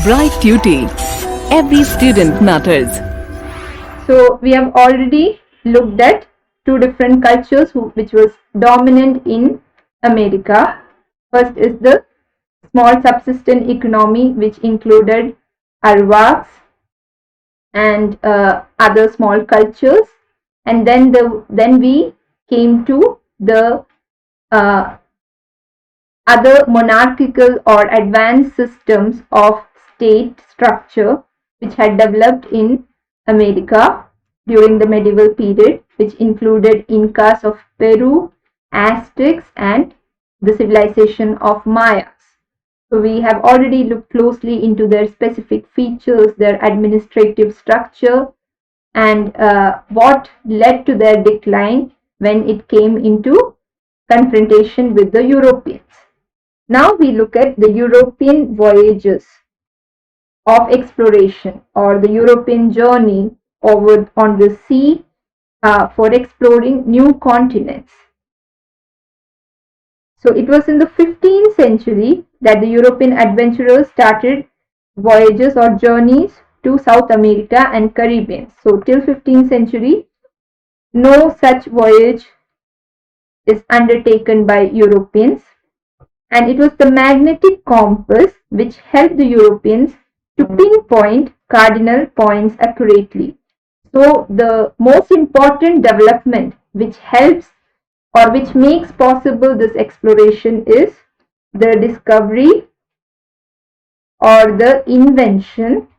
Bright Tuty. Every student matters. So we have already looked at two different cultures which was dominant in America. First is the small subsistence economy, which included Arawaks and other small cultures, and then we came to the other monarchical or advanced systems of state structure which had developed in America during the medieval period, which included Incas of Peru, Aztecs, and the civilization of Mayas. So we have already looked closely into their specific features, their administrative structure, and what led to their decline when it came into confrontation with the Europeans. Now we look at the European voyages of exploration, or the European journey over on the sea for exploring new continents. So it was in the 15th century that the European adventurers started voyages or journeys to South America and Caribbean. So till 15th century, no such voyage is undertaken by Europeans, and it was the magnetic compass which helped the Europeans to pinpoint cardinal points accurately. So the most important development which helps or which makes possible this exploration is the discovery or the invention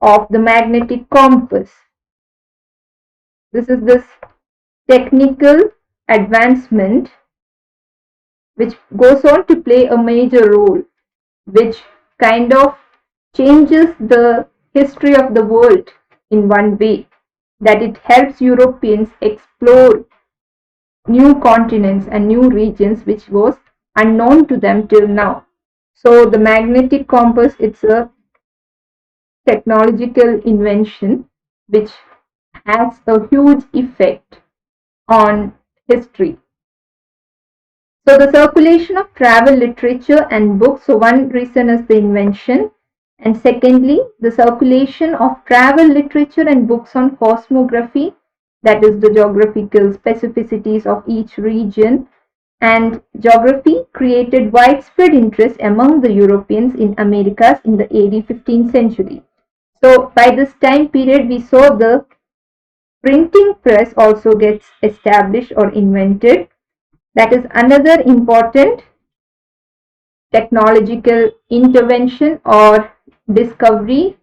of the magnetic compass. This is this technical advancement which goes on to play a major role, which kind of changes the history of the world in one way, that it helps Europeans explore new continents and new regions which was unknown to them till now. So the magnetic compass, it's a technological invention which has a huge effect on history. So the circulation of travel literature and books, so one reason is the invention, and secondly the circulation of travel literature and books on cosmography, that is the geographical specificities of each region, and geography created widespread interest among the Europeans in Americas in the AD 15th century. So by this time period we saw the printing press also gets established or invented. That is another important technological intervention or discovery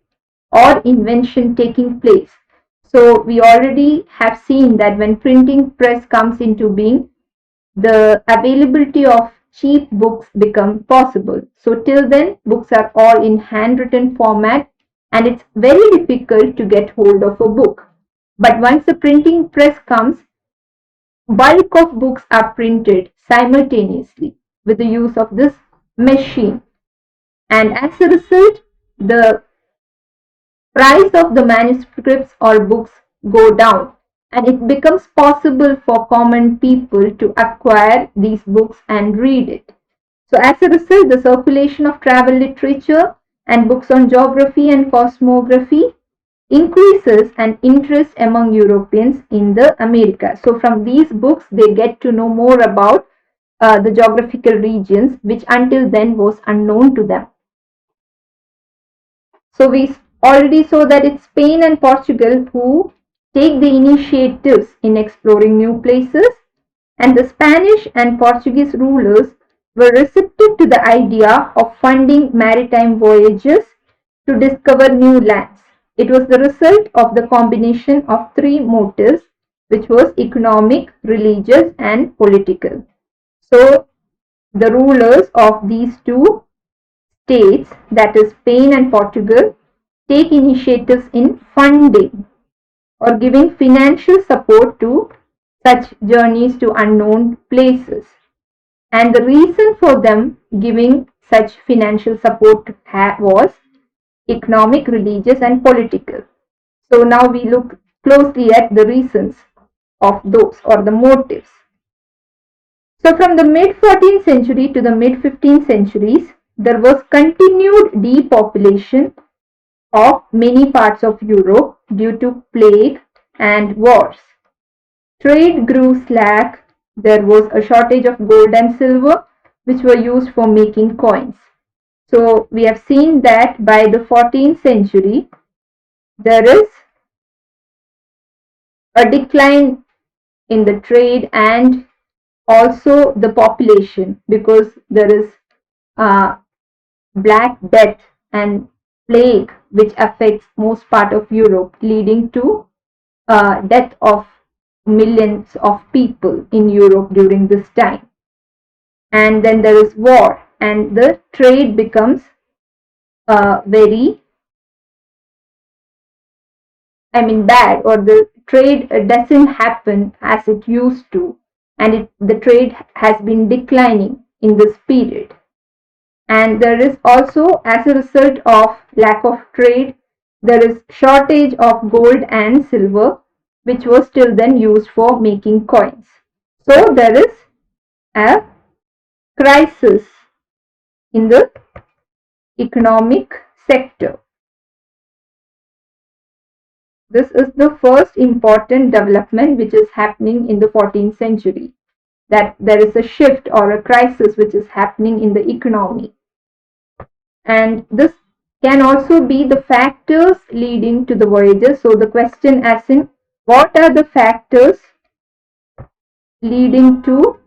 or invention taking place. So we already have seen that when printing press comes into being, the availability of cheap books become possible. So till then books are all in handwritten format and it's very difficult to get hold of a book. But once the printing press comes, bulk of books are printed simultaneously with the use of this machine, and as a result the price of the manuscripts or books go down, and it becomes possible for common people to acquire these books and read it. So as a result, the circulation of travel literature and books on geography and cosmography increases an interest among Europeans in the Americas. So from these books they get to know more about the geographical regions which until then was unknown to them. So we already saw that it's Spain and Portugal who take the initiatives in exploring new places, and the Spanish and Portuguese rulers were receptive to the idea of funding maritime voyages to discover new lands. It was the result of the combination of three motives, which was economic, religious, and political. So the rulers of these two states, that is Spain and Portugal, take initiatives in funding or giving financial support to such journeys to unknown places. And the reason for them giving such financial support was economic, religious, and political. So now we look closely at the reasons of those or the motives. So from the mid 14th century to the mid 15th centuries, there was continued depopulation of many parts of Europe due to plague and wars. Trade grew slack. There was a shortage of gold and silver, which were used for making coins. So we have seen that by the 14th century, there is a decline in the trade and also the population, because there is Black Death and plague which affects most part of Europe, leading to death of millions of people in Europe during this time. And then there is war, and the trade becomes very, bad, or the trade doesn't happen as it used to, and the trade has been declining in this period. And there is also, as a result of lack of trade, there is shortage of gold and silver, which was still then used for making coins. So there is a crisis in the economic sector. This is the first important development which is happening in the 14th century, that there is a shift or a crisis which is happening in the economy. And this can also be the factors leading to the voyages. So the question as in, what are the factors leading to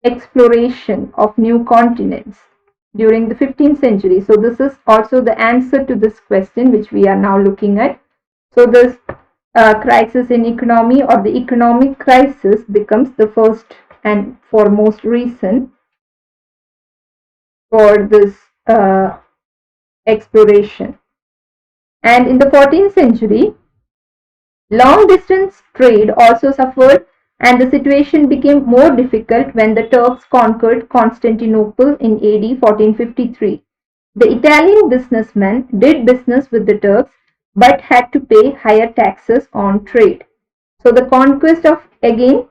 exploration of new continents during the 15th century? So this is also the answer to this question which we are now looking at. So this crisis in economy, or the economic crisis, becomes the first and foremost reason for this exploration. And in the 14th century, long distance trade also suffered, and the situation became more difficult when the Turks conquered Constantinople in AD 1453. The Italian businessmen did business with the Turks but had to pay higher taxes on trade. So the conquest of, again,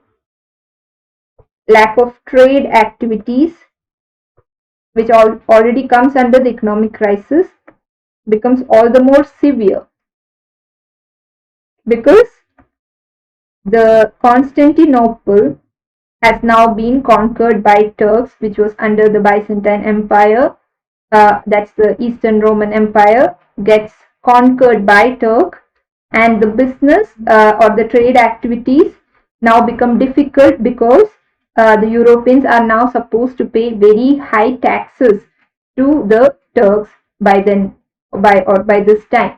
lack of trade activities, which already comes under the economic crisis, becomes all the more severe, because the Constantinople has now been conquered by Turks, which was under the Byzantine Empire. That's the Eastern Roman Empire, gets conquered by Turk, and the business or the trade activities now become difficult, because the Europeans are now supposed to pay very high taxes to the Turks by this time.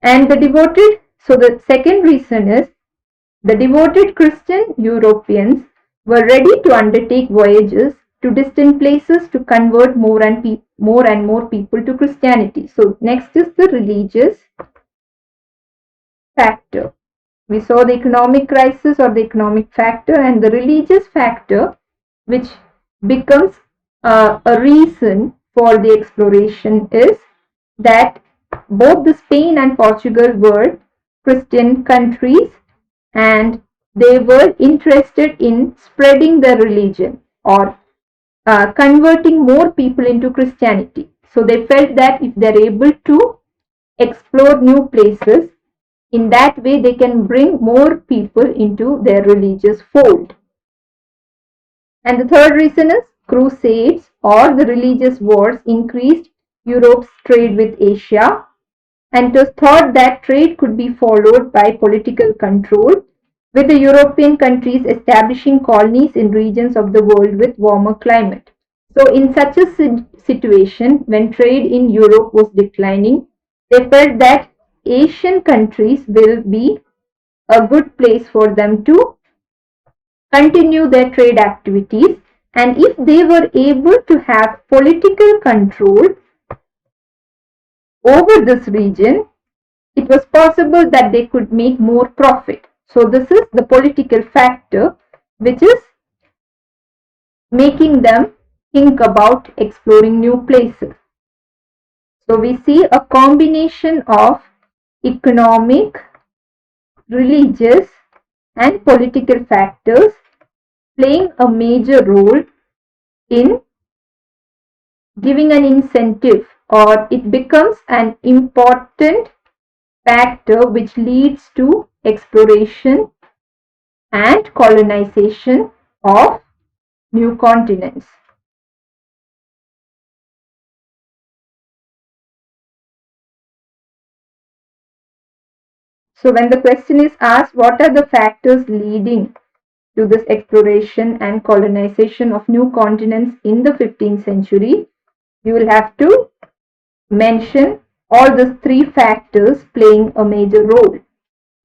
And the second reason is, the devoted Christian Europeans were ready to undertake voyages to distant places to convert more and more people to Christianity. So next is the religious factor. We saw the economic crisis or the economic factor, and the religious factor, which becomes a reason for the exploration, is that both the Spain and Portugal were Christian countries, and they were interested in spreading their religion, or converting more people into Christianity. So they felt that if they're able to explore new places, in that way they can bring more people into their religious fold. And the third reason is, crusades or the religious wars increased Europe's trade with Asia, and it was thought that trade could be followed by political control, with the European countries establishing colonies in regions of the world with warmer climate. So in such a situation, when trade in Europe was declining, they felt that Asian countries will be a good place for them to continue their trade activities, and if they were able to have political control over this region, it was possible that they could make more profit. So this is the political factor which is making them think about exploring new places. So we see a combination of economic, religious, and political factors playing a major role in giving an incentive, or it becomes an important factor which leads to exploration and colonization of new continents. So when the question is asked, what are the factors leading to this exploration and colonization of new continents in the 15th century, you will have to mention all these three factors playing a major role.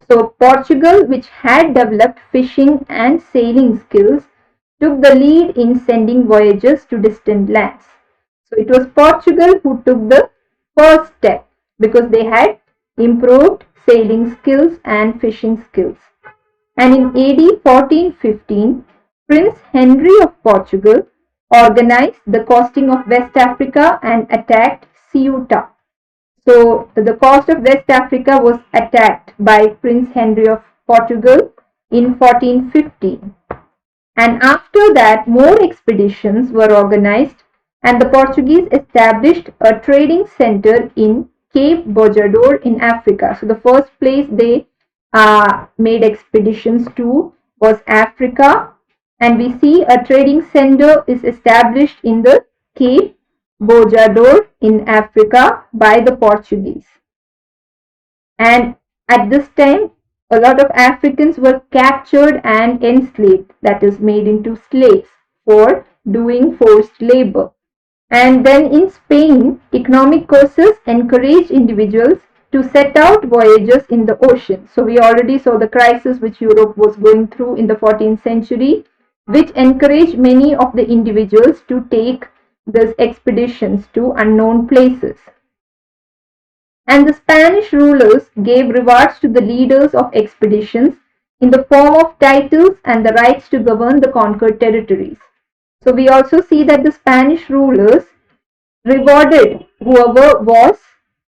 So Portugal, which had developed fishing and sailing skills, took the lead in sending voyages to distant lands. So it was Portugal who took the first step because they had improved sailing skills and fishing skills. And in AD 1415, Prince Henry of Portugal organized the coasting of West Africa and attacked Ceuta. So the coast of West Africa was attacked by Prince Henry of Portugal in 1415. And after that, more expeditions were organized, and the Portuguese established a trading center in Cape Bojador in Africa. So the first place they made expeditions to was Africa, and we see a trading center is established in the Cape Bojador in Africa by the Portuguese. And at this time, a lot of Africans were captured and enslaved, that is, made into slaves for doing forced labor. And then in Spain, economic causes encouraged individuals to set out voyages in the ocean. So we already saw the crisis which Europe was going through in the 14th century, which encouraged many of the individuals to take these expeditions to unknown places. And the Spanish rulers gave rewards to the leaders of expeditions in the form of titles and the rights to govern the conquered territories. So we also see that the Spanish rulers rewarded whoever was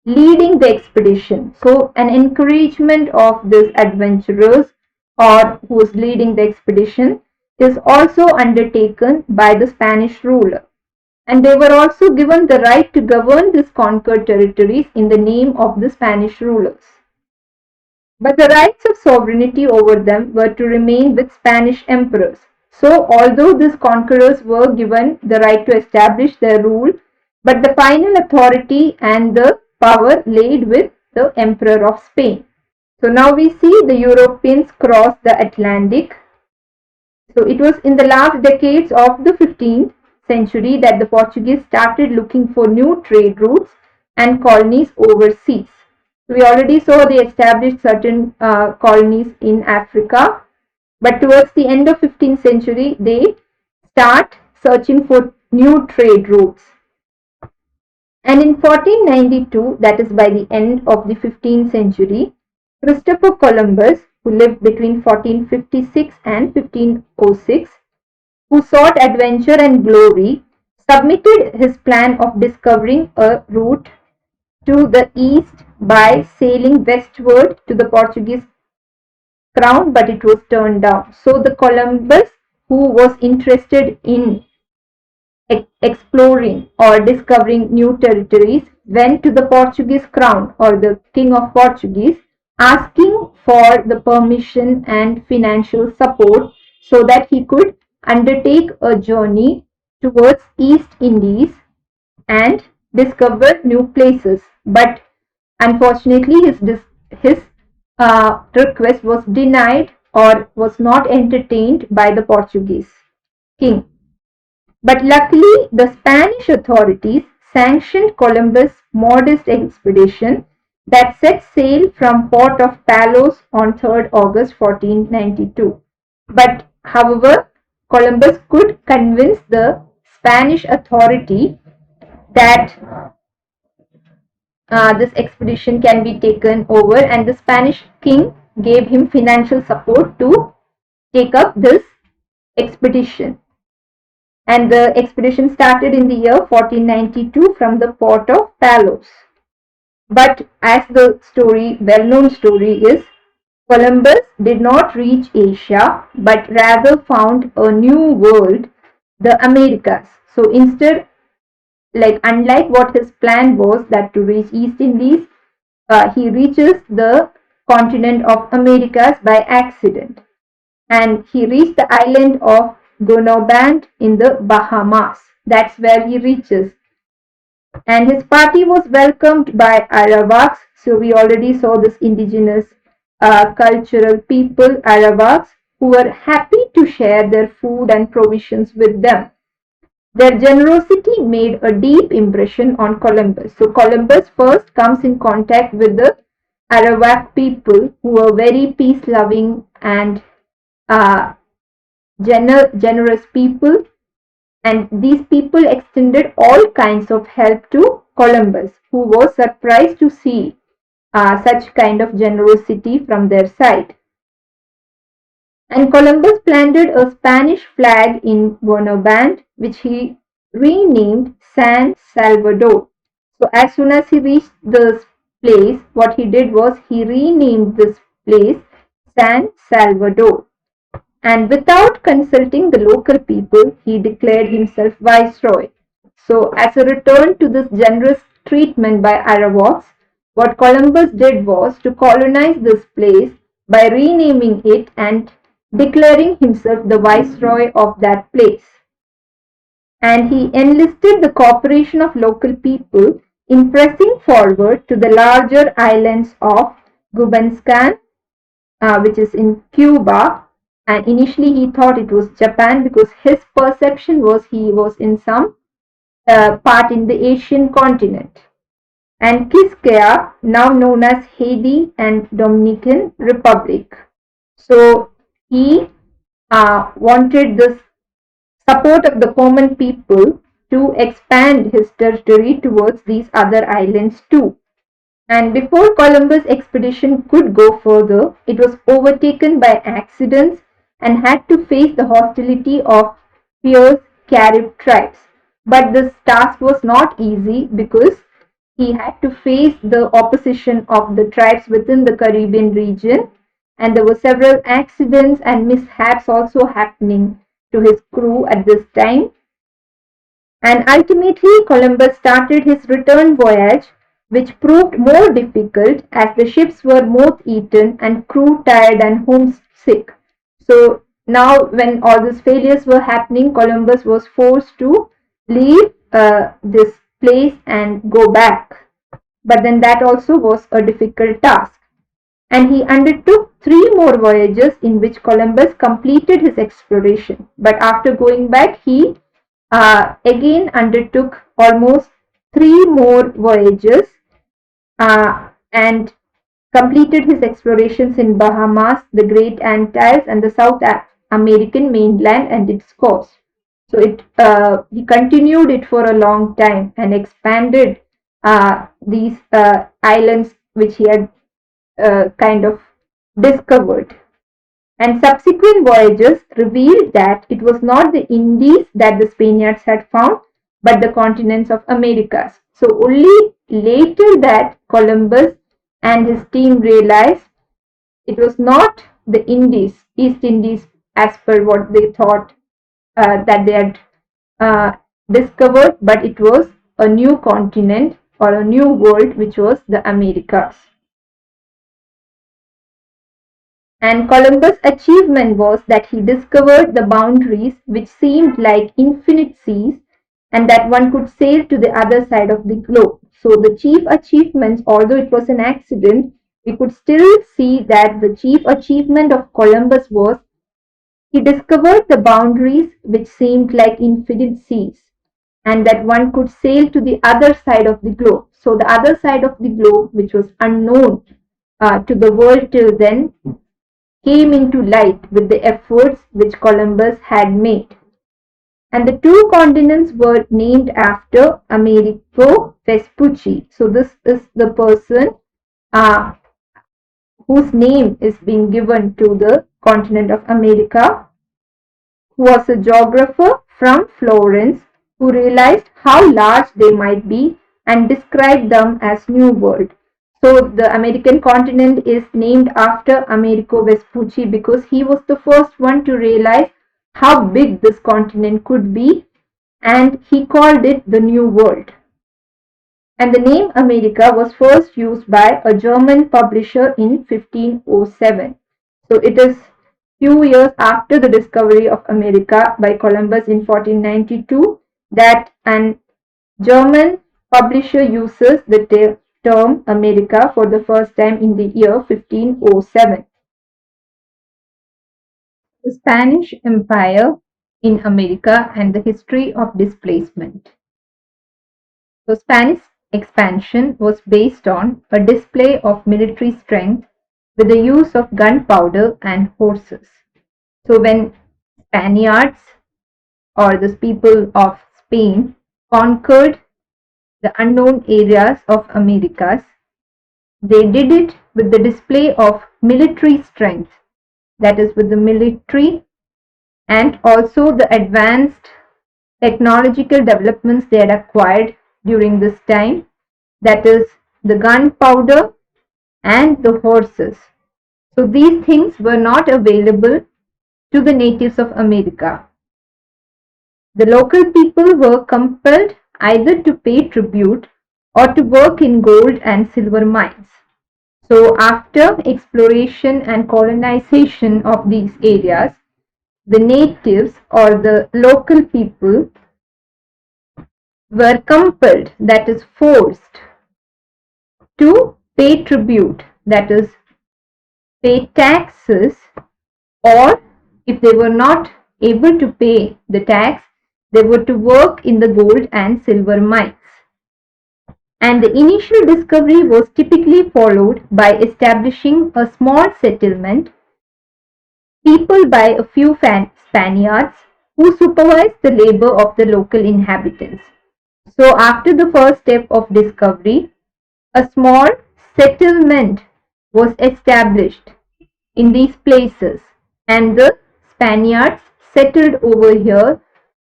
leading the expedition. So an encouragement of these adventurers or who is leading the expedition is also undertaken by the Spanish ruler. And they were also given the right to govern these conquered territories in the name of the Spanish rulers. But the rights of sovereignty over them were to remain with Spanish emperors. So although these conquerors were given the right to establish their rule, but the final authority and the power laid with the Emperor of Spain. So now we see the Europeans cross the Atlantic. So it was in the last decades of the 15th century that the Portuguese started looking for new trade routes and colonies overseas. We already saw they established certain colonies in Africa, but towards the end of 15th century they start searching for new trade routes. And in 1492, that is by the end of the 15th century, Christopher Columbus, who lived between 1456 and 1506, who sought adventure and glory, submitted his plan of discovering a route to the east by sailing westward to the Portuguese crown, but it was turned down. So the Columbus, who was interested in exploring or discovering new territories, went to the Portuguese crown or the king of Portuguese, asking for the permission and financial support so that he could undertake a journey towards East Indies and discover new places. But unfortunately his request was denied or was not entertained by the Portuguese king. But luckily, the Spanish authorities sanctioned Columbus' modest expedition that set sail from port of Palos on 3rd August 1492. But however, Columbus could convince the Spanish authority that this expedition can be taken over, and the Spanish king gave him financial support to take up this expedition. And the expedition started in the year 1492 from the port of Palos. But as the story, well-known story is, Columbus did not reach Asia, but rather found a new world, the Americas. So instead, unlike what his plan was, that to reach East Indies, he reaches the continent of Americas by accident, and he reached the island of Gonoband in the Bahamas. That's where he reaches. And his party was welcomed by Arawaks. So we already saw this indigenous cultural people, Arawaks, who were happy to share their food and provisions with them. Their generosity made a deep impression on Columbus. So Columbus first comes in contact with the Arawak people, who were very peace-loving and uh, generous people, and these people extended all kinds of help to Columbus, who was surprised to see such kind of generosity from their side. And Columbus planted a Spanish flag in Bonoband, which he renamed San Salvador. So as soon as he reached this place, what he did was he renamed this place San Salvador. And without consulting the local people, he declared himself viceroy. So, as a return to this generous treatment by Arawaks, what Columbus did was to colonize this place by renaming it and declaring himself the viceroy of that place. And he enlisted the cooperation of local people in pressing forward to the larger islands of Gubanskan, which is in Cuba. And initially he thought it was Japan, because his perception was he was in some part in the Asian continent. And Quisqueya, now known as Haiti and Dominican Republic. So he wanted this support of the common people to expand his territory towards these other islands too. And before Columbus' expedition could go further, it was overtaken by accidents and had to face the hostility of fierce Carib tribes. But this task was not easy, because he had to face the opposition of the tribes within the Caribbean region, and there were several accidents and mishaps also happening to his crew at this time. And ultimately, Columbus started his return voyage, which proved more difficult as the ships were moth-eaten and crew tired and homesick. So now, when all these failures were happening, Columbus was forced to leave this place and go back. But then that also was a difficult task. And he undertook 3 more voyages in which Columbus completed his exploration. But after going back, he again undertook almost 3 more voyages and completed his explorations in Bahamas, the Great Antilles, and the South American mainland and its coast. So he continued it for a long time and expanded these islands which he had kind of discovered. And subsequent voyages revealed that it was not the Indies that the Spaniards had found, but the continents of Americas. So only later that Columbus and his team realized it was not the Indies, East Indies, as per what they thought that they had discovered, but it was a new continent or a new world, which was the Americas. And Columbus' achievement was that he discovered the boundaries which seemed like infinite seas, and that one could sail to the other side of the globe. So the chief achievements, although it was an accident, we could still see that the chief achievement of Columbus was he discovered the boundaries which seemed like infinite seas, and that one could sail to the other side of the globe. So the other side of the globe, which was unknown to the world till then, came into light with the efforts which Columbus had made. And the 2 continents were named after Amerigo Vespucci. So this is the person whose name is being given to the continent of America, who was a geographer from Florence, who realized how large they might be and described them as New World. So the American continent is named after Amerigo Vespucci because he was the first one to realize how big this continent could be, and he called it the New World. And the name America was first used by a German publisher in 1507. So it is few years after the discovery of America by Columbus in 1492 that an German publisher uses the term America for the first time in the year 1507. The Spanish Empire in America and the history of displacement. So Spanish expansion was based on a display of military strength with the use of gunpowder and horses. So when Spaniards or the people of Spain conquered the unknown areas of Americas, they did it with the display of military strength, that is, with the military and also the advanced technological developments they had acquired during this time, that is, the gunpowder and the horses. So these things were not available to the natives of America. The local people were compelled either to pay tribute or to work in gold and silver mines. So after exploration and colonization of these areas, the natives or the local people were compelled, that is forced, to pay tribute, that is pay taxes, or if they were not able to pay the tax, they were to work in the gold and silver mines. And the initial discovery was typically followed by establishing a small settlement, peopled by a few Spaniards who supervised the labor of the local inhabitants. So after the first step of discovery, a small settlement was established in these places, and the Spaniards settled over here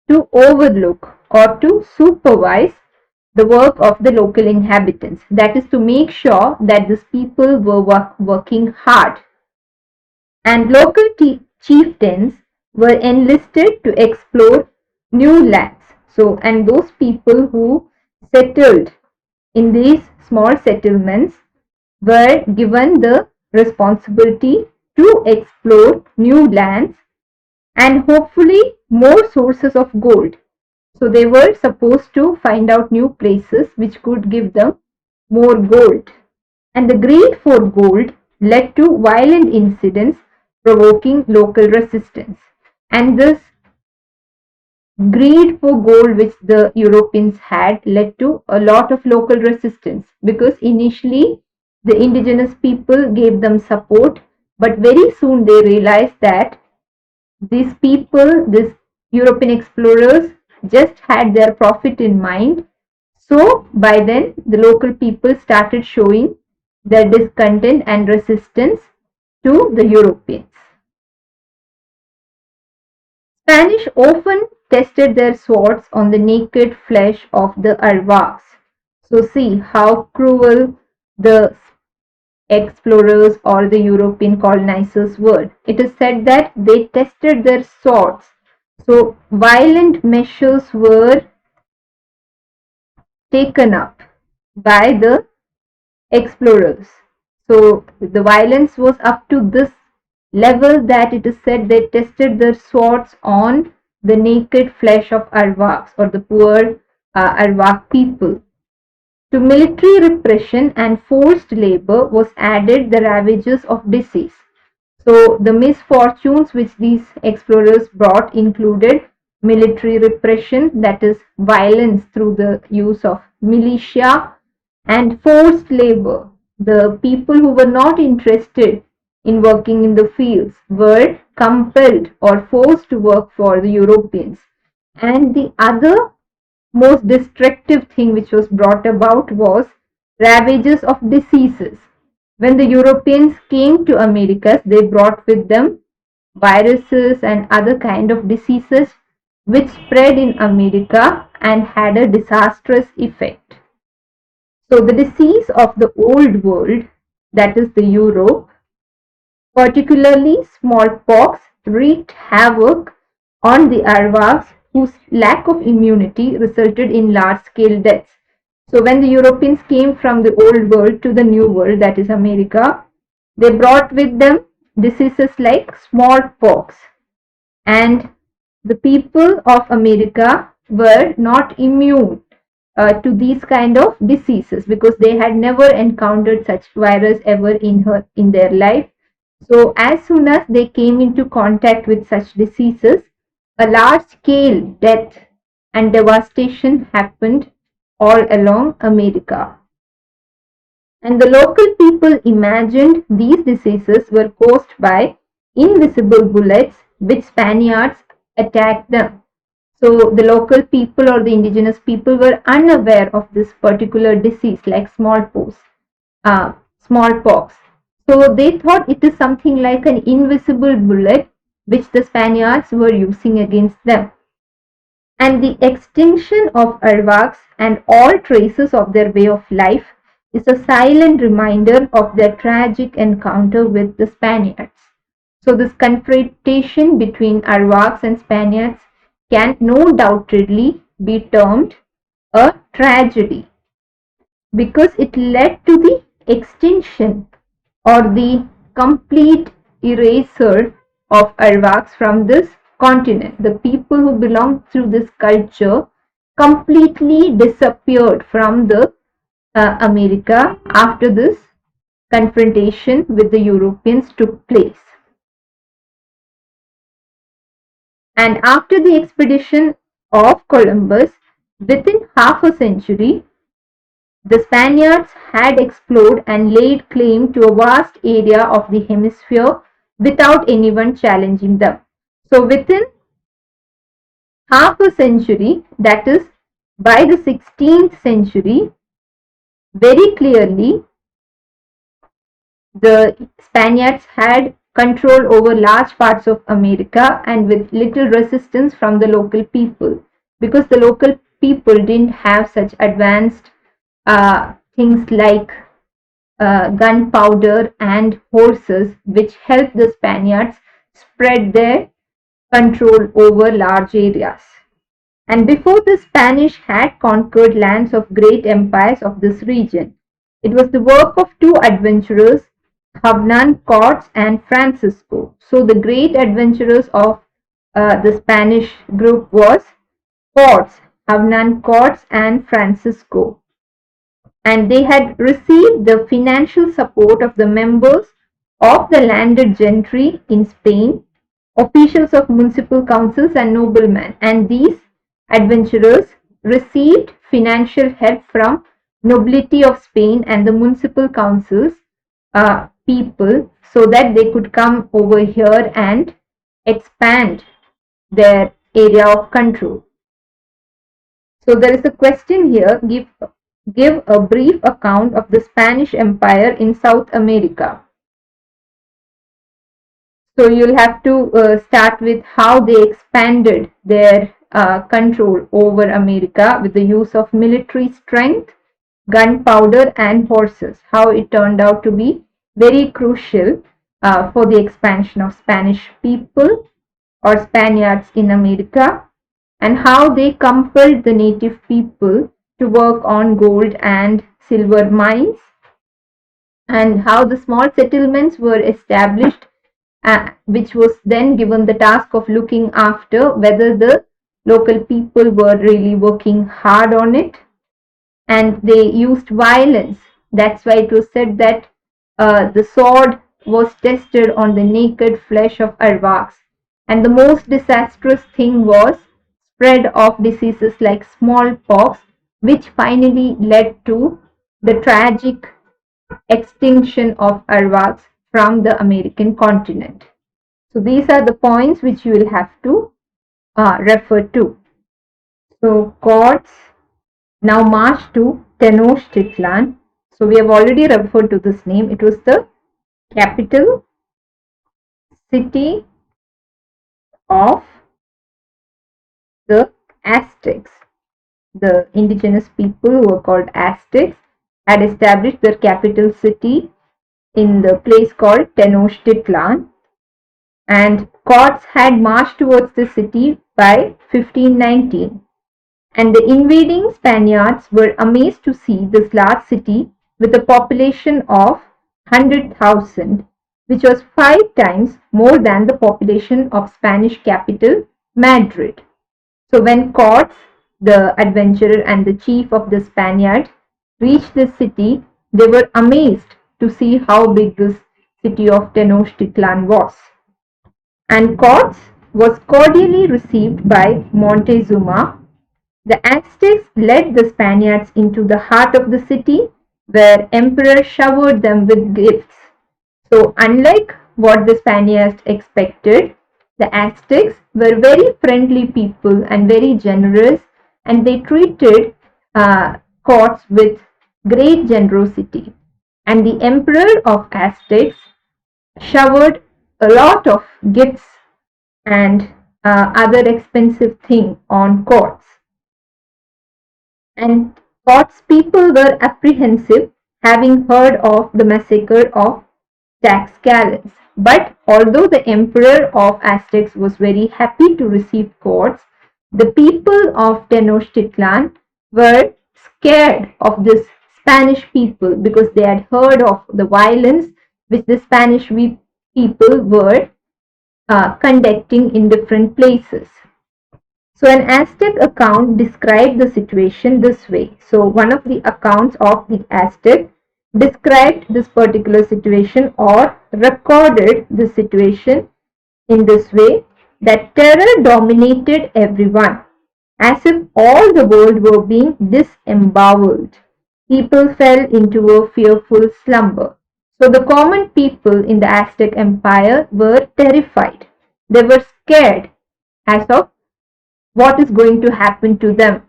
to overlook or to supervise the work of the local inhabitants. That is to make sure that these people were working hard. And local chieftains were enlisted to explore new lands. So, and those people who settled in these small settlements were given the responsibility to explore new lands and hopefully more sources of gold. So they were supposed to find out new places which could give them more gold. And the greed for gold led to violent incidents provoking local resistance. And this greed for gold which the Europeans had led to a lot of local resistance, because initially the indigenous people gave them support, but very soon they realized that these people, these European explorers, just had their profit in mind. So by then the local people started showing their discontent and resistance to the Europeans. Spanish often tested their swords on the naked flesh of the Arvaks. So see how cruel the explorers or the European colonizers were. It is said that they tested their swords. So violent measures were taken up by the explorers. So the violence was up to this level that it is said they tested their swords on the naked flesh of Arvaks or the poor Arvak people. To military repression and forced labor was added the ravages of disease. So the misfortunes which these explorers brought included military repression, that is violence through the use of militia, and forced labor. The people who were not interested in working in the fields were compelled or forced to work for the Europeans. And the other most destructive thing which was brought about was ravages of diseases. When the Europeans came to Americas, they brought with them viruses and other kind of diseases which spread in America and had a disastrous effect. So the disease of the old world, that is the Europe, particularly smallpox, wreaked havoc on the Arawaks, whose lack of immunity resulted in large-scale deaths. So when the Europeans came from the old world to the new world, that is America, they brought with them diseases like smallpox, and the people of America were not immune to these kind of diseases because they had never encountered such virus ever in their life. So as soon as they came into contact with such diseases, a large scale death and devastation happened all along America. And the local people imagined these diseases were caused by invisible bullets which Spaniards attacked them. So the local people or the indigenous people were unaware of this particular disease like smallpox. So they thought it is something like an invisible bullet which the Spaniards were using against them. And the extinction of Arawaks and all traces of their way of life is a silent reminder of their tragic encounter with the Spaniards. So this confrontation between Arawaks and Spaniards can no doubtedly be termed a tragedy because it led to the extinction or the complete erasure of Arawaks from this continent. The people who belonged to this culture completely disappeared from the America after this confrontation with the Europeans took place. And after the expedition of Columbus, within half a century, the Spaniards had explored and laid claim to a vast area of the hemisphere without anyone challenging them. So within half a century, that is by the 16th century, very clearly the Spaniards had control over large parts of America and with little resistance from the local people because the local people didn't have such advanced things like gunpowder and horses, which helped the Spaniards spread their control over large areas. And before the Spanish had conquered lands of great empires of this region, it was the work of two adventurers, Hernan Cortes and Francisco. So the great adventurers of the Spanish group was Cortes, Hernan Cortes and Francisco, and they had received the financial support of the members of the landed gentry in Spain, officials of municipal councils, and noblemen. And these adventurers received financial help from nobility of Spain and the municipal councils people so that they could come over here and expand their area of control. So there is a question here. Give a brief account of the Spanish Empire in South America. So you'll have to start with how they expanded their control over America with the use of military strength, gunpowder and horses. How it turned out to be very crucial for the expansion of Spanish people or Spaniards in America, and how they compelled the native people to work on gold and silver mines, and how the small settlements were established, which was then given the task of looking after whether the local people were really working hard on it, and they used violence. That's why it was said that the sword was tested on the naked flesh of Arawaks. And the most disastrous thing was spread of diseases like smallpox, which finally led to the tragic extinction of Arawaks from the American continent. So these are the points which you will have to refer to. So Cortes now marched to Tenochtitlan. So we have already referred to this name. It was the capital city of the Aztecs, the indigenous people who were called Aztecs, had established their capital city in the place called Tenochtitlan, and Scots had marched towards the city by 1519. And the invading Spaniards were amazed to see this large city with a population of 100,000, which was 5 times more than the population of Spanish capital Madrid. So when Cortes, the adventurer and the chief of the Spaniards, reached the city, they were amazed to see how big this city of Tenochtitlan was. And Cortes was cordially received by Montezuma. The Aztecs led the Spaniards into the heart of the city, where Emperor showered them with gifts. So unlike what the Spaniards expected, the Aztecs were very friendly people and very generous, and they treated courts with great generosity. And the Emperor of Aztecs showered a lot of gifts and other expensive things on courts. And Scots people were apprehensive, having heard of the massacre of Tlaxcalans. But although the emperor of Aztecs was very happy to receive Scots, the people of Tenochtitlan were scared of this Spanish people because they had heard of the violence which the Spanish people were conducting in different places. So an Aztec account described the situation this way. So one of the accounts of the Aztec described this particular situation or recorded the situation in this way, that terror dominated everyone, as if all the world were being disemboweled. People fell into a fearful slumber. So the common people in the Aztec Empire were terrified. They were scared as of what is going to happen to them.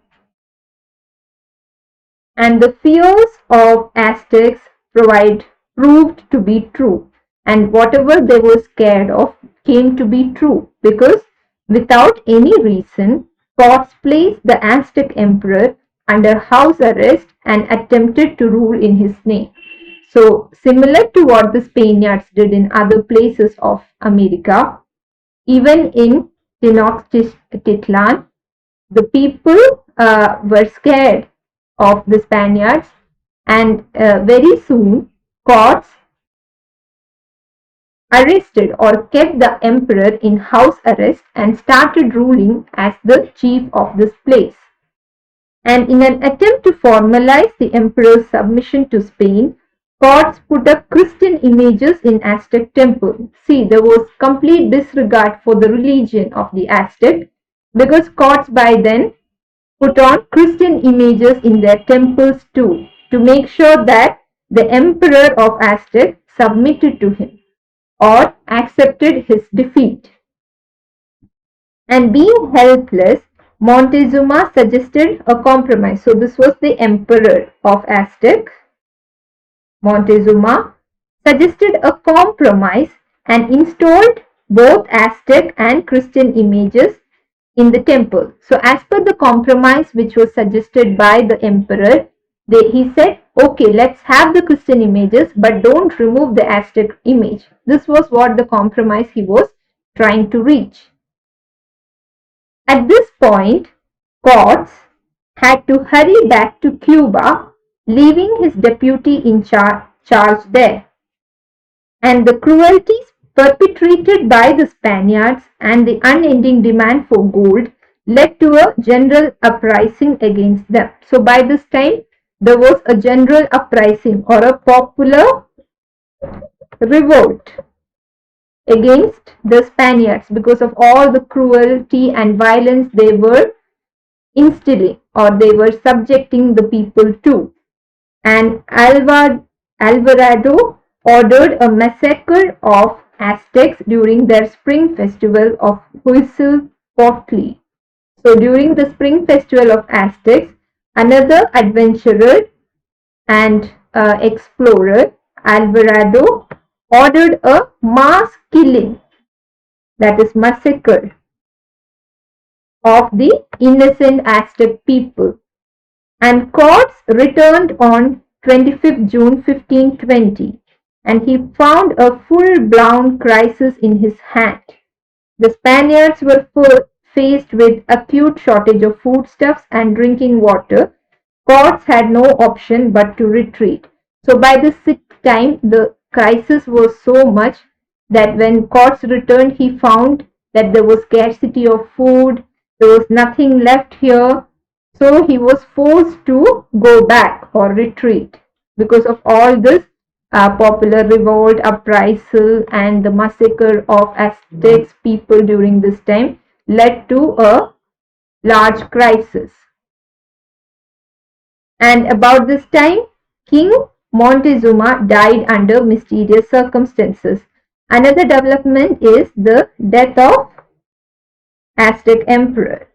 And the fears of Aztecs proved to be true. And whatever they were scared of came to be true, because without any reason, Scots placed the Aztec emperor under house arrest and attempted to rule in his name. So similar to what the Spaniards did in other places of America, even in Tenochtitlan, the people were scared of the Spaniards, and very soon Scots arrested or kept the emperor in house arrest and started ruling as the chief of this place. And in an attempt to formalize the emperor's submission to Spain, Scots put up Christian images in Aztec temple. See, there was complete disregard for the religion of the Aztec, because Scots by then put on Christian images in their temples too, to make sure that the emperor of Aztec submitted to him or accepted his defeat. And being helpless, Montezuma suggested a compromise. So this was the emperor of Aztec. Montezuma suggested a compromise and installed both Aztec and Christian images in the temple. So as per the compromise which was suggested by the emperor, he said, okay, let's have the Christian images, but don't remove the Aztec image. This was what the compromise he was trying to reach. At this point, Cortes had to hurry back to Cuba, leaving his deputy in charge there. And the cruelties perpetrated by the Spaniards and the unending demand for gold led to a general uprising against them. So by this time, there was a general uprising or a popular revolt against the Spaniards because of all the cruelty and violence they were instilling or they were subjecting the people to. And Alvarado ordered a massacre of Aztecs during their spring festival of Huitzilopochtli. So during the spring festival of Aztecs, another adventurer and explorer, Alvarado, ordered a mass killing, that is massacre, of the innocent Aztec people. And Cortes returned on 25th June 1520, and he found a full-blown crisis in his hand. The Spaniards were faced with acute shortage of foodstuffs and drinking water. Cortes had no option but to retreat. So by the sixth time, the crisis was so much that when Cortes returned, he found that there was scarcity of food, there was nothing left here. So he was forced to go back or retreat because of all this popular revolt, uprising, and the massacre of Aztecs people during this time led to a large crisis. And about this time, King Montezuma died under mysterious circumstances. Another development is the death of Aztec emperor.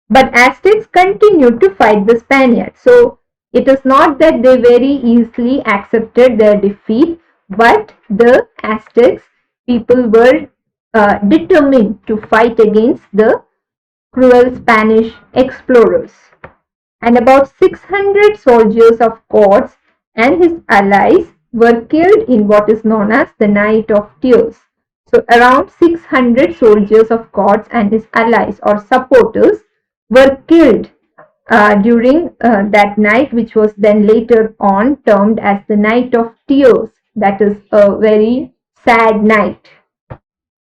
But Aztecs continued to fight the Spaniards. So it is not that they very easily accepted their defeat, but the Aztecs people were determined to fight against the cruel Spanish explorers. And about 600 soldiers of Cortes and his allies were killed in what is known as the Night of Tears. So around 600 soldiers of Cortes and his allies or supporters were killed during that night, which was then later on termed as the Night of Tears. That is a very sad night.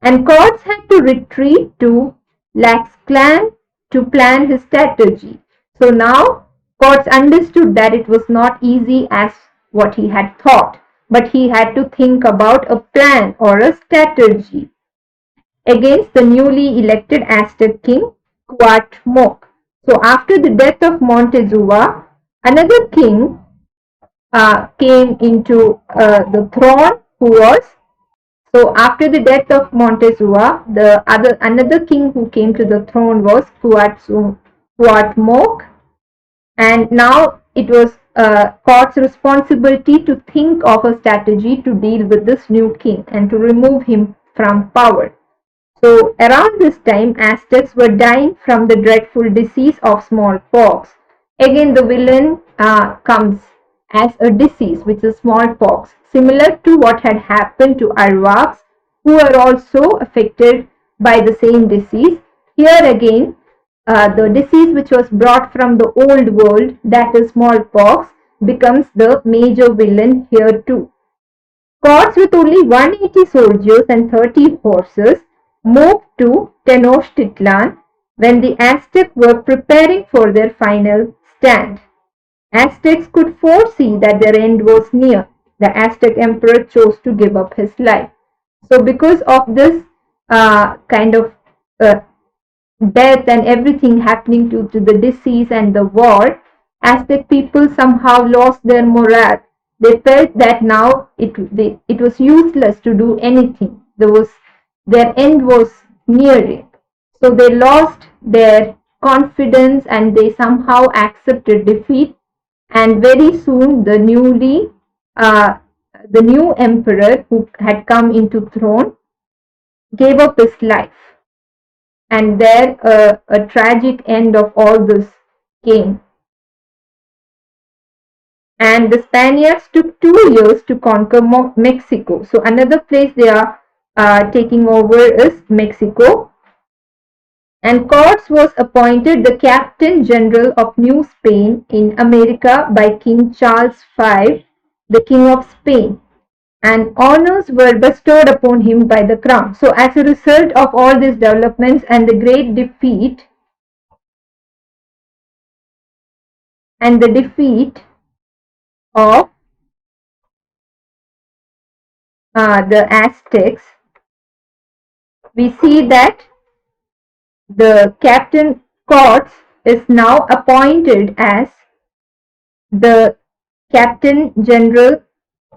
And Cortes had to retreat to Laxclan to plan his strategy. So now Cortes understood that it was not easy as what he had thought, but he had to think about a plan or a strategy against the newly elected Aztec king Cuauhtémoc. So after the death of Montezuma, another king came into the throne who was so after the death of Montezuma, another king who came to the throne was Cuauhtémoc, and now it was Cortes' responsibility to think of a strategy to deal with this new king and to remove him from power. So around this time, Aztecs were dying from the dreadful disease of smallpox. Again, the villain comes as a disease, which is smallpox, similar to what had happened to Arawaks, who were also affected by the same disease. Here again, the disease which was brought from the old world, that is smallpox, becomes the major villain here too. Cortes, with only 180 soldiers and 30 horses, moved to Tenochtitlan when the Aztecs were preparing for their final stand. Aztecs could foresee that their end was near. The Aztec emperor chose to give up his life. So because of this kind of death and everything happening to the disease and the war, Aztec people somehow lost their morale. They felt that now it was useless to do anything. Their end was nearing. So they lost their confidence and they somehow accepted defeat. And very soon the new emperor who had come into throne gave up his life. And there a tragic end of all this came. And the Spaniards took 2 years to conquer Mexico. So another place they are taking over is Mexico. And Cortes was appointed the Captain General of New Spain in America by King Charles V, the King of Spain. And honors were bestowed upon him by the crown. So as a result of all these developments and the great defeat of the Aztecs, we see that the Captain Cortes is now appointed as the Captain General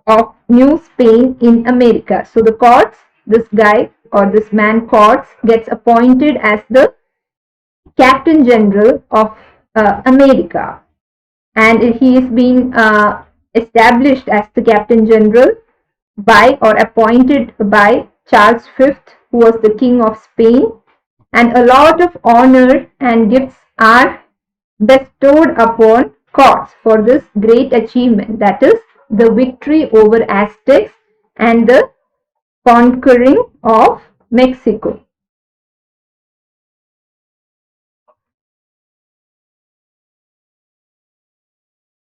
of New Spain in America. So the Cortes, this guy or this man Cortes, gets appointed as the Captain General of America, and he is being established as the Captain General by or appointed by Charles V, who was the King of Spain, and a lot of honor and gifts are bestowed upon Scots for this great achievement, that is, the victory over Aztecs and the conquering of Mexico.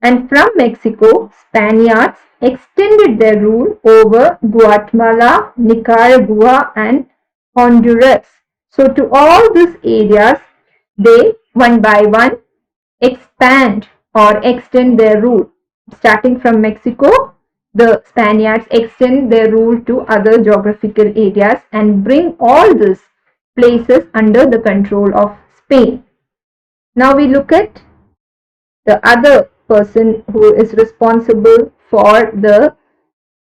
And from Mexico, Spaniards extended their rule over Guatemala, Nicaragua, and Honduras. So, to all these areas, they one by one expand or extend their rule. Starting from Mexico, the Spaniards extend their rule to other geographical areas and bring all these places under the control of Spain. Now we look at the other person who is responsible for the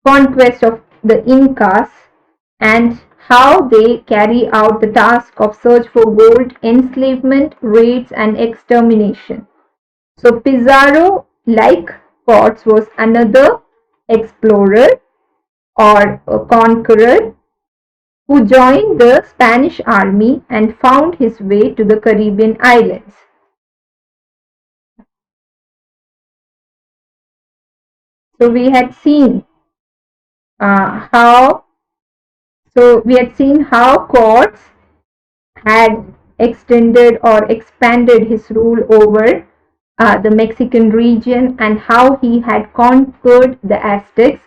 conquest of the Incas and how they carry out the task of search for gold, enslavement, raids, and extermination. So Pizarro, like Potts, was another explorer or a conqueror who joined the Spanish army and found his way to the Caribbean islands. So we had seen how Potts had extended or expanded his rule over the Mexican region and how he had conquered the Aztecs.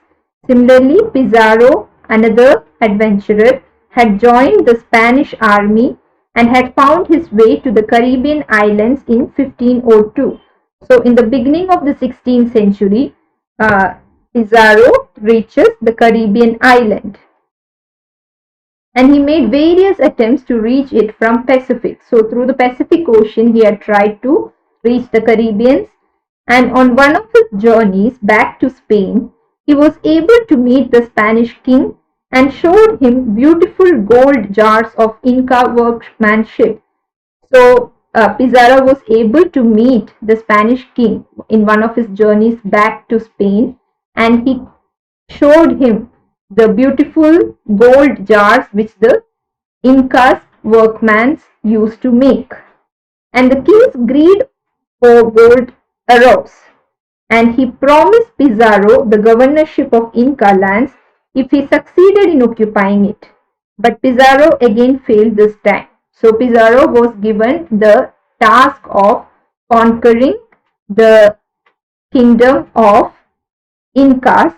Similarly, Pizarro, another adventurer, had joined the Spanish army and had found his way to the Caribbean islands in 1502. So, in the beginning of the 16th century, Pizarro reaches the Caribbean island and he made various attempts to reach it from Pacific. So through the Pacific Ocean he had tried to reach the Caribbeans, and on one of his journeys back to Spain he was able to meet the Spanish king and showed him beautiful gold jars of Inca workmanship. So Pizarro was able to meet the Spanish king in one of his journeys back to Spain, and he showed him the beautiful gold jars which the Incas workmen used to make. And the king's greed for gold arose, and he promised Pizarro the governorship of Inca lands if he succeeded in occupying it. But Pizarro again failed this time. So Pizarro was given the task of conquering the kingdom of Incas,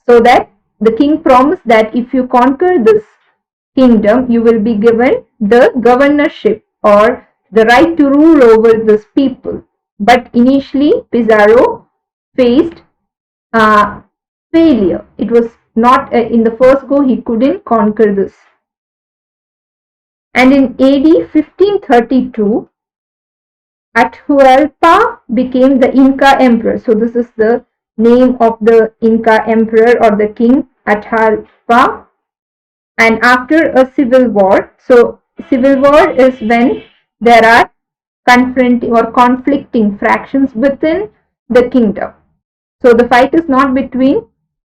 so that the king promised that if you conquer this kingdom, you will be given the governorship or the right to rule over this people. But initially, Pizarro faced failure. It was not in the first go, he couldn't conquer this. And in AD 1532, Atahualpa became the Inca emperor. So this is the name of the Inca emperor or the king, Atahualpa. And after a civil war, so civil war is when there are confronting or conflicting fractions within the kingdom. So the fight is not between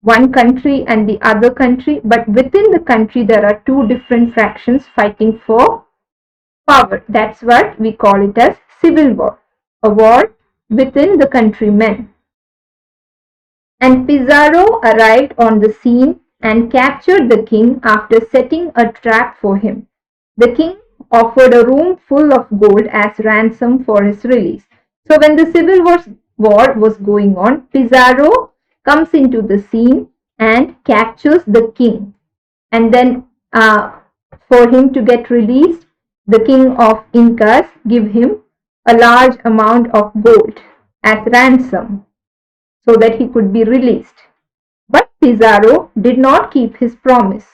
one country and the other country, but within the country there are two different fractions fighting for power. That's what we call it as civil war, a war within the countrymen. And Pizarro arrived on the scene and captured the king after setting a trap for him. The king offered a room full of gold as ransom for his release. So when the civil war was going on, Pizarro comes into the scene and captures the king. And then for him to get released, the king of Incas give him a large amount of gold as ransom so that he could be released. But Pizarro did not keep his promise.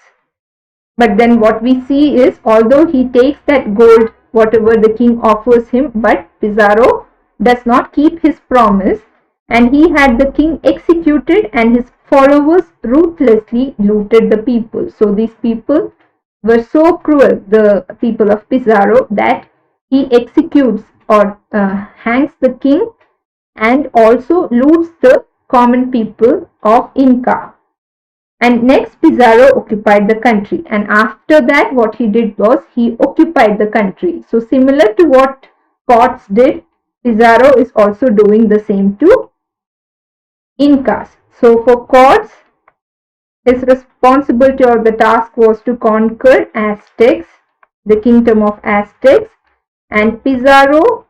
But then what we see is, although he takes that gold, whatever the king offers him, but Pizarro does not keep his promise, and he had the king executed and his followers ruthlessly looted the people. So these people were so cruel, the people of Pizarro, that he executes or hangs the king and also loots the common people of Inca. And next Pizarro occupied the country, and after that what he did was he occupied the country. So similar to what Potts did, Pizarro is also doing the same to Incas. So for Cortes, his responsibility or the task was to conquer Aztecs, the kingdom of Aztecs, and Pizarro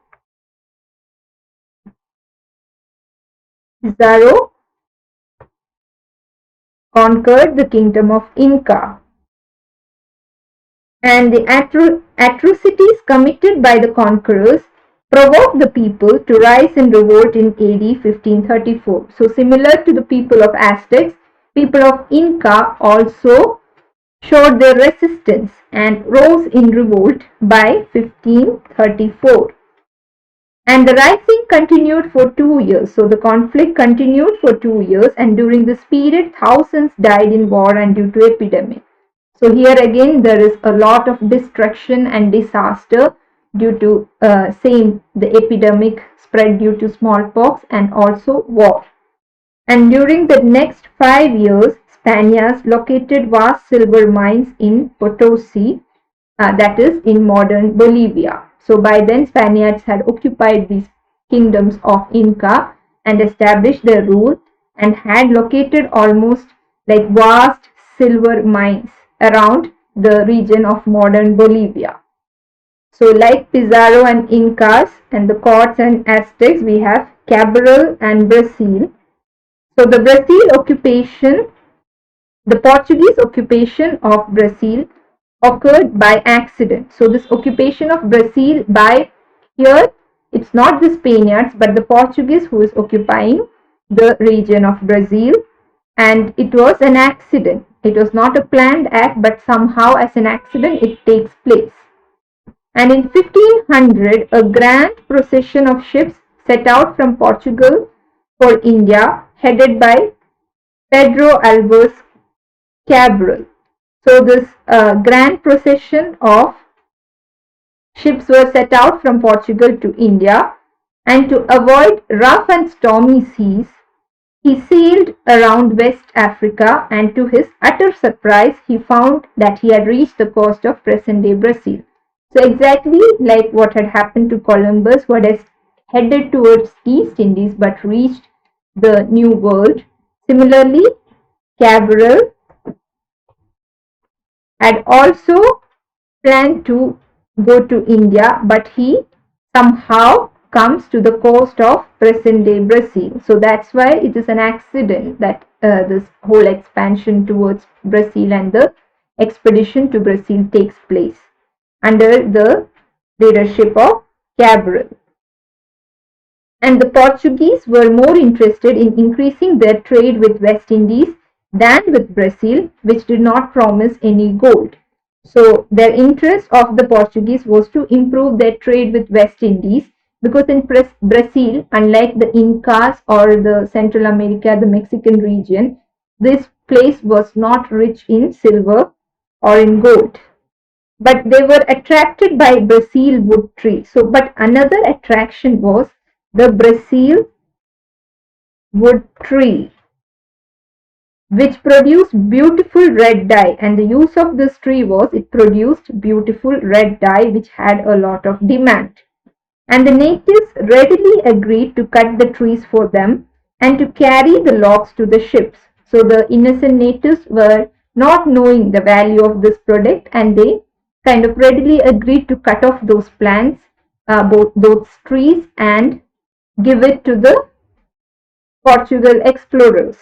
conquered the kingdom of Inca. And the atrocities committed by the conquerors provoked the people to rise in revolt in AD 1534. So similar to the people of Aztecs, people of Inca also showed their resistance and rose in revolt by 1534. And the rising continued for 2 years. So the conflict continued for 2 years, and during this period, thousands died in war and due to epidemic. So here again, there is a lot of destruction and disaster due to same the epidemic spread due to smallpox and also war. And during the next 5 years, Spaniards located vast silver mines in Potosi, that is in modern Bolivia. So by then Spaniards had occupied these kingdoms of Inca and established their rule and had located almost like vast silver mines around the region of modern Bolivia. So like Pizarro and Incas and the Cortes and Aztecs, we have Cabral and Brazil. So the Portuguese occupation of Brazil occurred by accident. So this occupation of Brazil by here, it's not the Spaniards but the Portuguese who is occupying the region of Brazil, and it was an accident. It was not a planned act, but somehow as an accident it takes place. And in 1500, a grand procession of ships set out from Portugal for India, headed by Pedro Alves Cabral. So this grand procession of ships were set out from Portugal to India, and to avoid rough and stormy seas, he sailed around West Africa, and to his utter surprise, he found that he had reached the coast of present-day Brazil. So exactly like what had happened to Columbus, who had headed towards East Indies but reached the New World. Similarly, Cabral had also planned to go to India, but he somehow comes to the coast of present-day Brazil. So that's why it is an accident that this whole expansion towards Brazil and the expedition to Brazil takes place under the leadership of Cabral. And the Portuguese were more interested in increasing their trade with West Indies than with Brazil, which did not promise any gold. So their interest of the Portuguese was to improve their trade with West Indies, because in Brazil, unlike the Incas or the Central America, the Mexican region, this place was not rich in silver or in gold. But they were attracted by Brazil wood tree. So, but another attraction was the Brazil wood tree, which produced beautiful red dye, and the use of this tree was it produced beautiful red dye which had a lot of demand. And the natives readily agreed to cut the trees for them and to carry the logs to the ships. So the innocent natives were not knowing the value of this product, and they kind of readily agreed to cut off those plants, both those trees, and give it to the Portugal explorers.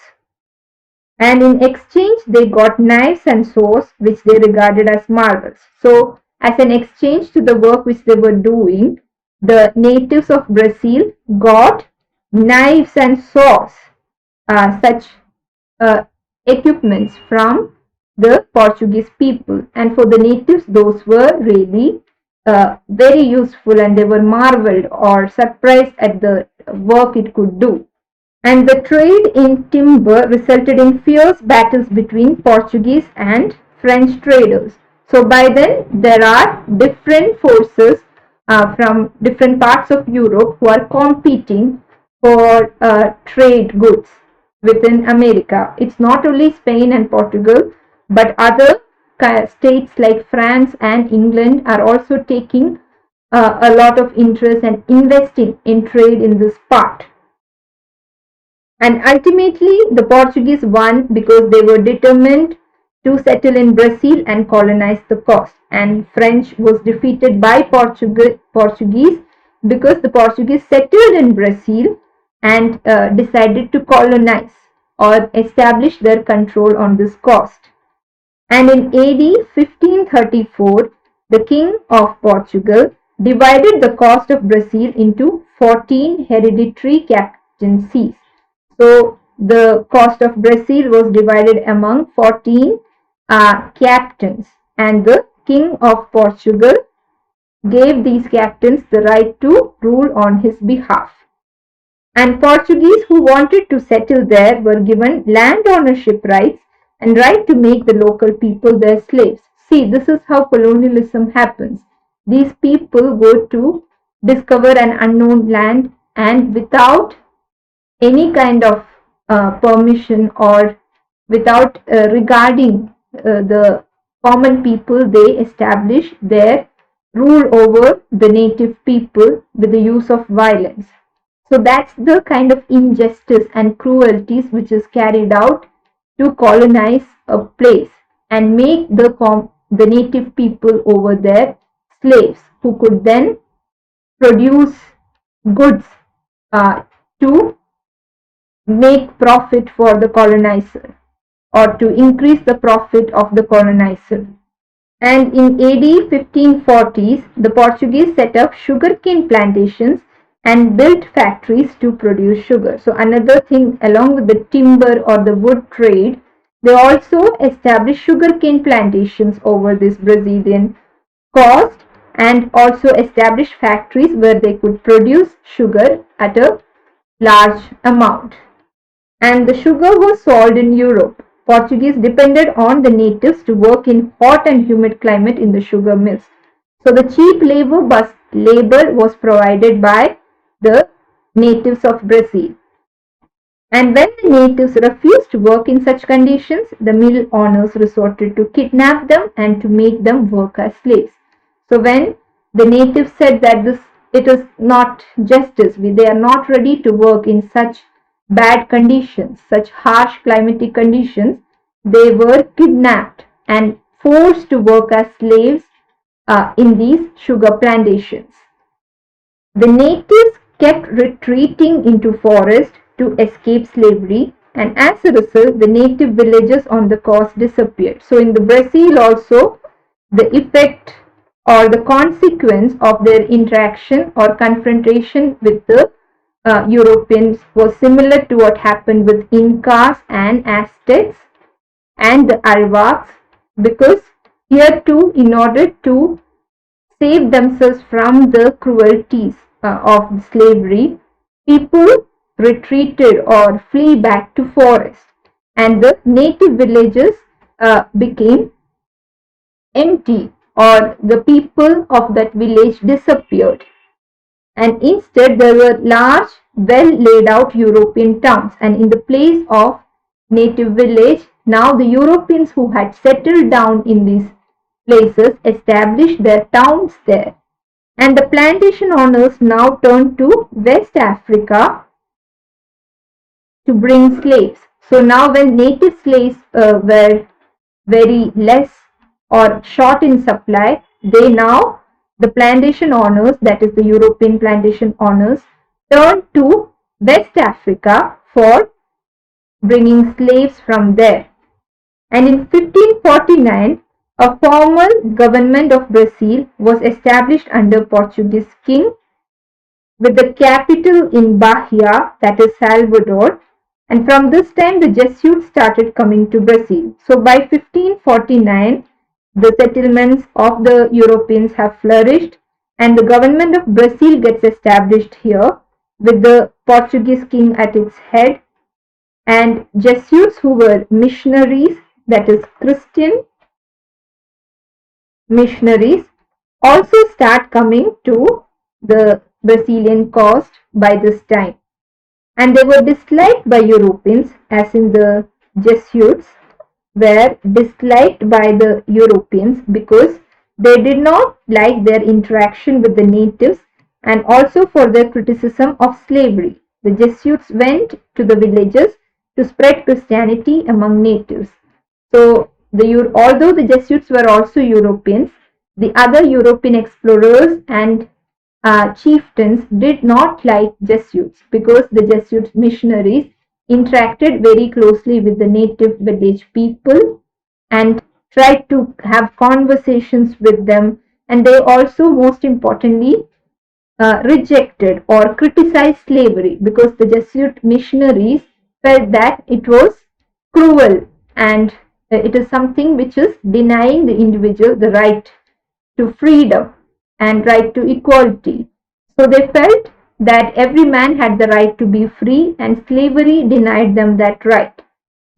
And in exchange, they got knives and saws, which they regarded as marvels. So, as an exchange to the work which they were doing, the natives of Brazil got knives and saws, such equipments from the Portuguese people. And for the natives, those were really very useful, and they were marveled or surprised at the work it could do. And the trade in timber resulted in fierce battles between Portuguese and French traders. So by then, there are different forces from different parts of Europe who are competing for trade goods within America. It's not only Spain and Portugal, but other states like France and England are also taking a lot of interest and investing in trade in this part. And ultimately, the Portuguese won because they were determined to settle in Brazil and colonize the coast. And French was defeated by Portuguese because the Portuguese settled in Brazil and decided to colonize or establish their control on this coast. And in AD 1534, the King of Portugal divided the coast of Brazil into 14 hereditary captaincies. So the coast of Brazil was divided among 14 captains, and the King of Portugal gave these captains the right to rule on his behalf. And Portuguese who wanted to settle there were given land ownership rights and right to make the local people their slaves. See, this is how colonialism happens. These people go to discover an unknown land, and without any kind of permission or without regarding the common people, they establish their rule over the native people with the use of violence. So that's the kind of injustice and cruelties which is carried out to colonize a place and make the native people over there slaves who could then produce goods to make profit for the colonizer or to increase the profit of the colonizer. And in AD 1540s, the Portuguese set up sugarcane plantations and built factories to produce sugar. So another thing, along with the timber or the wood trade, they also established sugarcane plantations over this Brazilian coast and also established factories where they could produce sugar at a large amount. And the sugar was sold in Europe. Portuguese depended on the natives to work in hot and humid climate in the sugar mills. So the cheap labor was provided by the natives of Brazil. And when the natives refused to work in such conditions, the mill owners resorted to kidnap them and to make them work as slaves. So when the natives said that it is not justice, they are not ready to work in such bad conditions, such harsh climatic conditions, they were kidnapped and forced to work as slaves in these sugar plantations. The natives kept retreating into forest to escape slavery, and as a result, the native villages on the coast disappeared. So in the Brazil also, the effect or the consequence of their interaction or confrontation with the Europeans was similar to what happened with Incas and Aztecs and the Arawaks, because here too, in order to save themselves from the cruelties of slavery, people retreated or flee back to forest, and the native villages became empty, or the people of that village disappeared. And instead there were large, well laid out European towns, and in the place of native village, now the Europeans who had settled down in these places established their towns there. And the plantation owners now turned to West Africa to bring slaves. So now when native slaves were very less or short in supply, the plantation owners, that is the European plantation owners, turned to West Africa for bringing slaves from there. And in 1549, a formal government of Brazil was established under Portuguese king with the capital in Bahia, that is Salvador. And from this time, the Jesuits started coming to Brazil. So by 1549, the settlements of the Europeans have flourished, and the government of Brazil gets established here with the Portuguese king at its head, and Jesuits who were missionaries, that is Christian missionaries, also start coming to the Brazilian coast by this time. And they were disliked by Europeans, as in the Jesuits were disliked by the Europeans because They did not like their interaction with the natives and also for their criticism of slavery. The Jesuits went to the villages to spread Christianity among natives. So, although the Jesuits were also Europeans, the other European explorers and chieftains did not like Jesuits because the Jesuit missionaries interacted very closely with the native village people and tried to have conversations with them, and they also, most importantly, rejected or criticized slavery because the Jesuit missionaries felt that it was cruel and it is something which is denying the individual the right to freedom and right to equality. So they felt that every man had the right to be free and slavery denied them that right.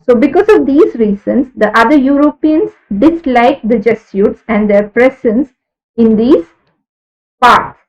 So because of these reasons, the other Europeans disliked the Jesuits and their presence in these parts.